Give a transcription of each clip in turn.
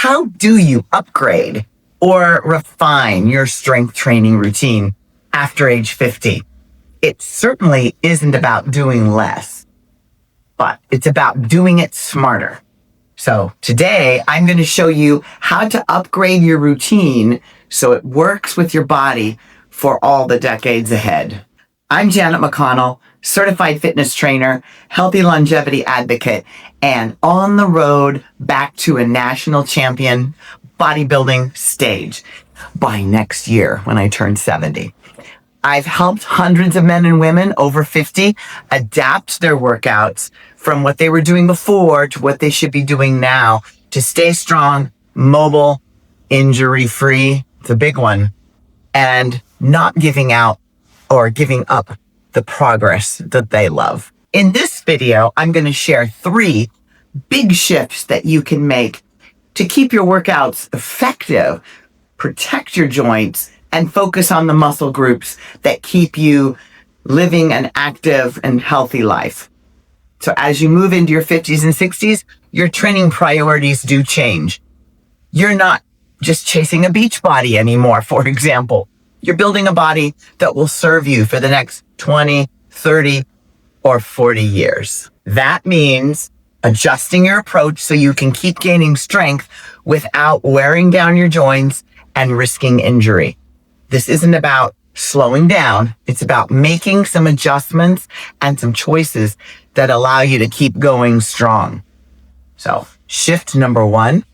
How do you upgrade or refine your strength training routine after age 50? It certainly isn't about doing less, but it's about doing it smarter. So today I'm going to show you how to upgrade your routine so it works with your body for all the decades ahead. I'm Janet McConnell, certified fitness trainer, healthy longevity advocate, and on the road back to a national champion bodybuilding stage by next year when I turn 70. I've helped hundreds of men and women over 50 adapt their workouts from what they were doing before to what they should be doing now to stay strong, mobile, injury-free, it's a big one, and not giving out or giving up the progress that they love. In this video, I'm going to share 3 big shifts that you can make to keep your workouts effective, protect your joints, and focus on the muscle groups that keep you living an active and healthy life. So as you move into your 50s and 60s, your training priorities do change. You're not just chasing a beach body anymore, for example. You're building a body that will serve you for the next 20, 30, or 40 years. That means adjusting your approach so you can keep gaining strength without wearing down your joints and risking injury. This isn't about slowing down. It's about making some adjustments and some choices that allow you to keep going strong. So, shift number 1,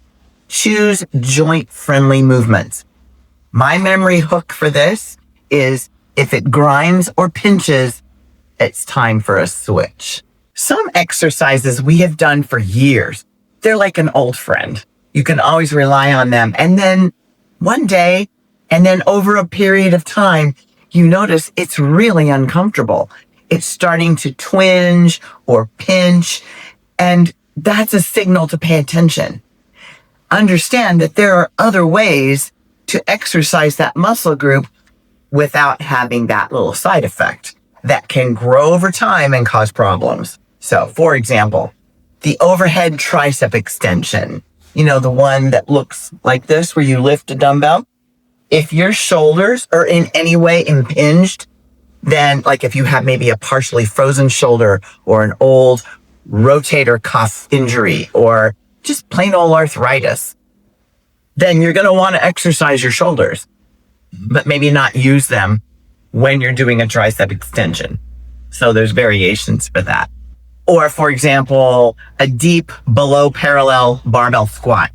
choose joint-friendly movements. My memory hook for this is if it grinds or pinches, it's time for a switch. Some exercises we have done for years, they're like an old friend. You can always rely on them. And then one day, and then over a period of time, you notice it's really uncomfortable. It's starting to twinge or pinch, and that's a signal to pay attention. Understand that there are other ways to exercise that muscle group without having that little side effect that can grow over time and cause problems. So, for example, the overhead tricep extension, the one that looks like this where you lift a dumbbell. If your shoulders are in any way impinged, then like if you have maybe a partially frozen shoulder or an old rotator cuff injury or just plain old arthritis, then you're going to want to exercise your shoulders, but maybe not use them when you're doing a tricep extension. So there's variations for that. Or for example, a deep below parallel barbell squat.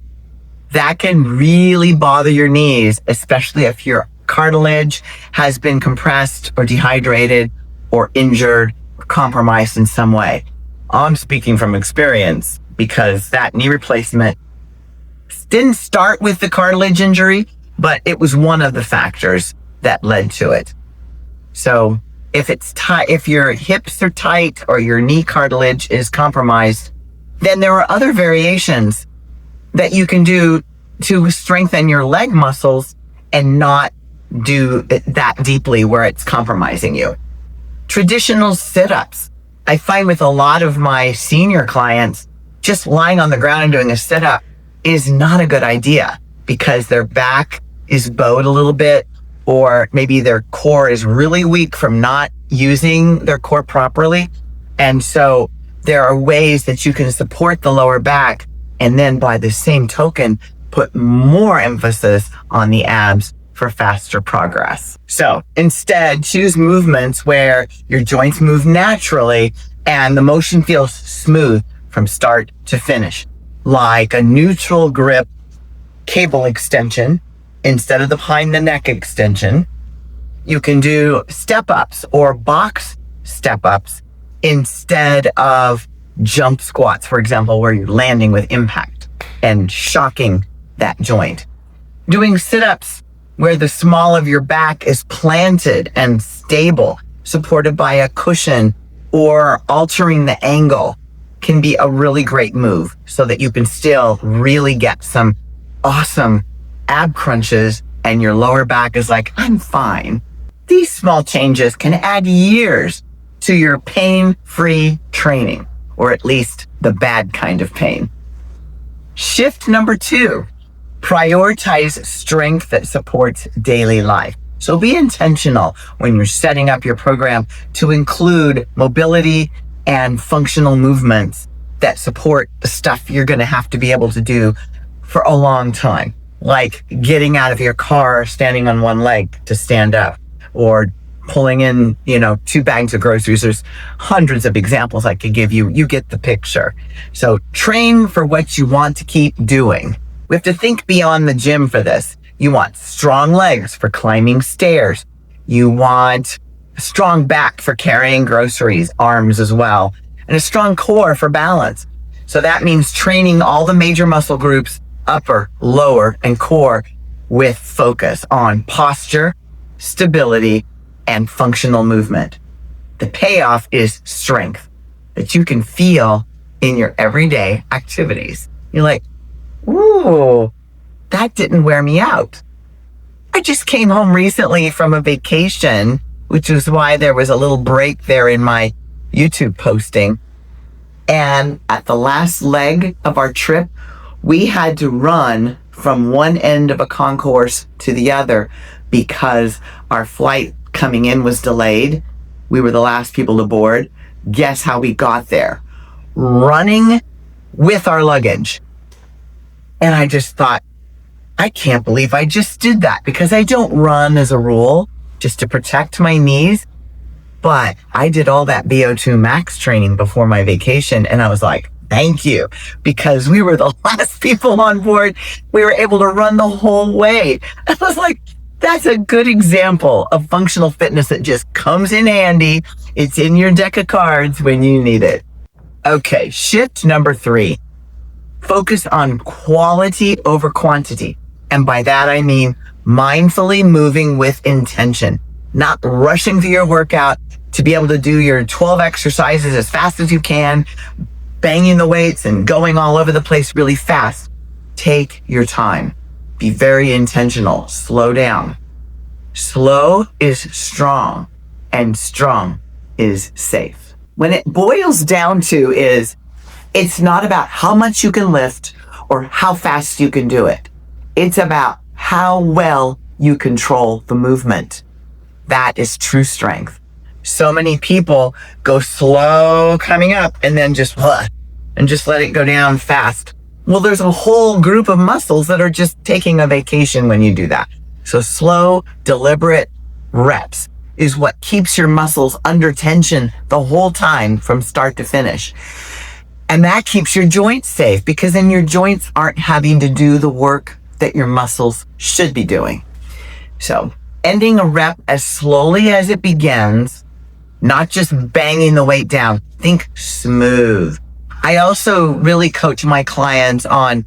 That can really bother your knees, especially if your cartilage has been compressed or dehydrated or injured or compromised in some way. I'm speaking from experience because that knee replacement didn't start with the cartilage injury, but it was one of the factors that led to it. So if it's tight, if your hips are tight or your knee cartilage is compromised, then there are other variations that you can do to strengthen your leg muscles and not do it that deeply where it's compromising you. Traditional sit-ups. I find with a lot of my senior clients, just lying on the ground and doing a sit-up is not a good idea because their back is bowed a little bit, or maybe their core is really weak from not using their core properly. And so there are ways that you can support the lower back and then by the same token, put more emphasis on the abs for faster progress. So instead, choose movements where your joints move naturally and the motion feels smooth from start to finish, like a neutral grip cable extension instead of the behind the neck extension. You can do step-ups or box step-ups instead of jump squats, for example, where you're landing with impact and shocking that joint. Doing sit-ups where the small of your back is planted and stable, supported by a cushion, or altering the angle can be a really great move so that you can still really get some awesome ab crunches and your lower back is like, I'm fine. These small changes can add years to your pain-free training, or at least the bad kind of pain. Shift number 2, Prioritize strength that supports daily life. So be intentional when you're setting up your program to include mobility and functional movements that support the stuff you're going to have to be able to do for a long time, like getting out of your car, standing on one leg to stand up, or pulling in, 2 bags of groceries. There's hundreds of examples I could give you. You get the picture. So train for what you want to keep doing. We have to think beyond the gym for this. You want strong legs for climbing stairs. You want a strong back for carrying groceries, arms as well, and a strong core for balance. So that means training all the major muscle groups, upper, lower, and core, with focus on posture, stability, and functional movement. The payoff is strength that you can feel in your everyday activities. You're like, ooh, that didn't wear me out. I just came home recently from a vacation, which is why there was a little break there in my YouTube posting. And at the last leg of our trip, we had to run from one end of a concourse to the other because our flight coming in was delayed. We were the last people to board. Guess how we got there? Running with our luggage. And I just thought, I can't believe I just did that, because I don't run as a rule just to protect my knees. But I did all that VO2 max training before my vacation, and I was like, thank you, because we were the last people on board. We were able to run the whole way. I was like, that's a good example of functional fitness that just comes in handy. It's in your deck of cards when you need it. Okay, shift number 3. Focus on quality over quantity. And by that, I mean mindfully moving with intention, not rushing through your workout to be able to do your 12 exercises as fast as you can, banging the weights and going all over the place really fast. Take your time. Be very intentional. Slow down. Slow is strong, and strong is safe. When it boils down to it's not about how much you can lift or how fast you can do it. It's about how well you control the movement. That is true strength. So many people go slow coming up and then just let it go down fast. Well, there's a whole group of muscles that are just taking a vacation when you do that. So slow, deliberate reps is what keeps your muscles under tension the whole time from start to finish. And that keeps your joints safe, because then your joints aren't having to do the work that your muscles should be doing. So ending a rep as slowly as it begins, not just banging the weight down. Think smooth. I also really coach my clients on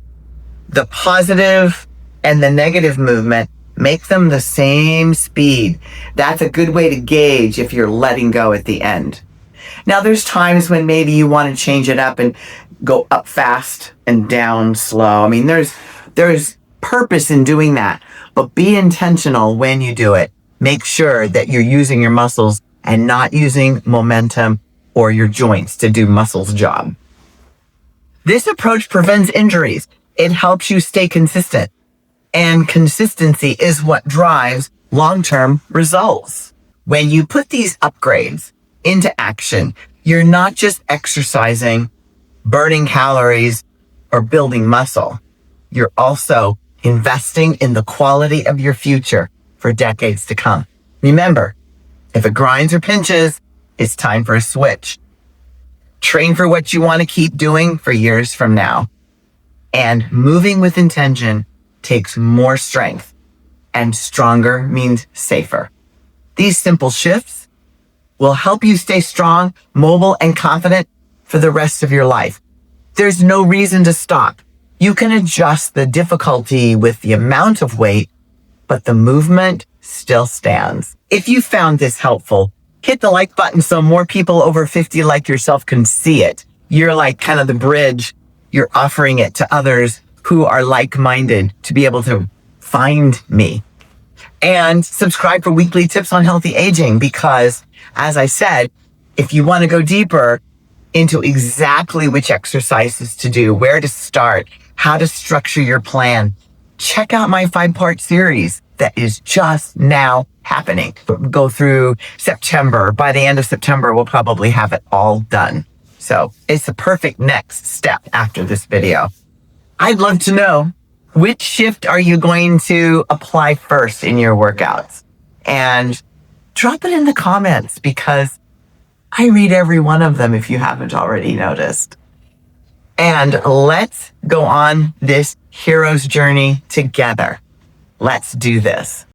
the positive and the negative movement. Make them the same speed. That's a good way to gauge if you're letting go at the end. Now, there's times when maybe you want to change it up and go up fast and down slow. I mean, there's purpose in doing that, but be intentional when you do it. Make sure that you're using your muscles and not using momentum or your joints to do muscles' job. This approach prevents injuries. It helps you stay consistent. And consistency is what drives long-term results. When you put these upgrades into action, you're not just exercising, burning calories, or building muscle. You're also investing in the quality of your future for decades to come. Remember, if it grinds or pinches, it's time for a switch. Train for what you want to keep doing for years from now. And moving with intention takes more strength, and stronger means safer. These simple shifts will help you stay strong, mobile, and confident for the rest of your life. There's no reason to stop. You can adjust the difficulty with the amount of weight, but the movement still stands. If you found this helpful, hit the like button so more people over 50 like yourself can see it. You're like kind of the bridge. You're offering it to others who are like-minded to be able to find me. And subscribe for weekly tips on healthy aging, because, as I said, if you want to go deeper into exactly which exercises to do, where to start, how to structure your plan, check out my 5-part series that is just now happening. Go through September. By the end of September, we'll probably have it all done. So it's the perfect next step after this video. I'd love to know, which shift are you going to apply first in your workouts? And drop it in the comments, because I read every one of them if you haven't already noticed. And let's go on this hero's journey together. Let's do this.